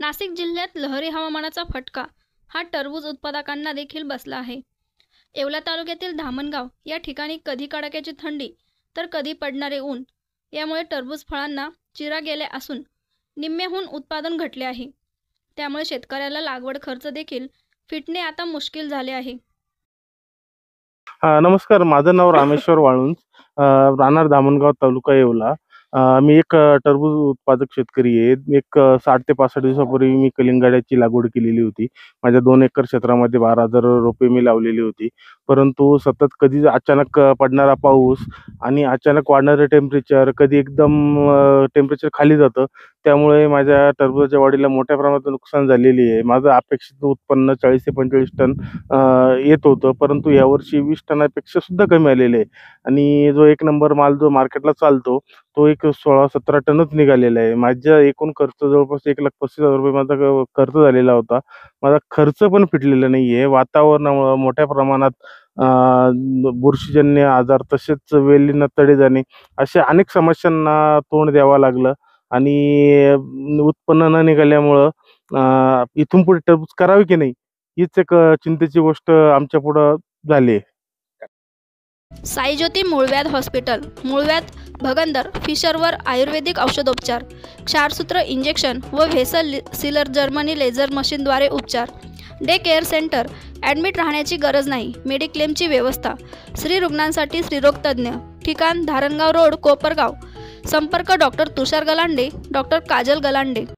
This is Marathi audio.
नाशिक जिल्ह्यात लहरी हवामानाचा फटका हा टरबूज उत्पादकांना देखील बसला आहे। येवला तालुक्यातील धामणगाव या ठिकाणी कधी कडाक्याची थंडी तर कधी पडणारे ऊन यामुळे टरबूज फळांना चिरा गेले असून निम्म्याहून उत्पादन घटले आहे। त्यामुळे शेतकऱ्याला लागवड खर्च देखील फिटणे आता मुश्किल झाले आहे। नमस्कार, माझं नाव रामेश्वर वाळुंज, राहणार धामणगाव, तालुका येवला। मी एक टरबूज उत्पादक शेतकरी आहे। एक 60 ते 65 दिवसापूर्वी मी कलिंगडाची लागवड केलेली होती। माझ्या 2 एकर क्षेत्रामध्ये 12,000 रोपे मी लावलेली होती। परंतु सतत कधी अचानक पडणारा पाऊस आणि अचानक वाढणारे टेम्परेचर, कधी एकदम टेम्परेचर खाली जातं, त्यामुळे माझ्या टरबूजाच्या वाढीला मोठ्या प्रमाणात नुकसान झालेली आहे। माझं अपेक्षित उत्पन्न 40 ते 45 टन येत होतं, परंतु यावर्षी 20 टनापेक्षा सुद्धा कमी आलेलं आहे। आणि जो एक नंबर माल जो मार्केटला चालतो तो एक 16-17 टनच निघालेला आहे। माझा एकूण खर्च जवळपास 1,35,000 रुपये माझा खर्च झालेला होता। माझा खर्च पण फिटलेला नाही आहे। वातावरणामुळं मोठ्या प्रमाणात बुरशीजन्य आजार, तसेच वेलींना तडे जाणे, अशा अनेक समस्यांना तोंड द्यावं लागलं। आणि उत्पन्न न निघाल्यामुळं इथून पुढे टरबूज करावे की नाही हीच एक चिंतेची गोष्ट आमच्या पुढं झाली आहे। साईज्योती मूळव्याध हॉस्पिटल, मूळव्याध, भगंदर, फिशरवर आयुर्वेदिक औषधोपचार, क्षारसूत्र इंजेक्शन व व्हेसल सीलर जर्मनी लेझर मशीनद्वारे उपचार, डे केअर सेंटर, ॲडमिट राहण्याची गरज नाही, मेडिक्लेमची व्यवस्था, स्त्री रुग्णांसाठी स्त्रीरोग तज्ज्ञ, ठिकाण धारणगाव रोड, कोपरगाव, संपर्क डॉक्टर तुषार गलांडे, डॉक्टर काजल गलांडे।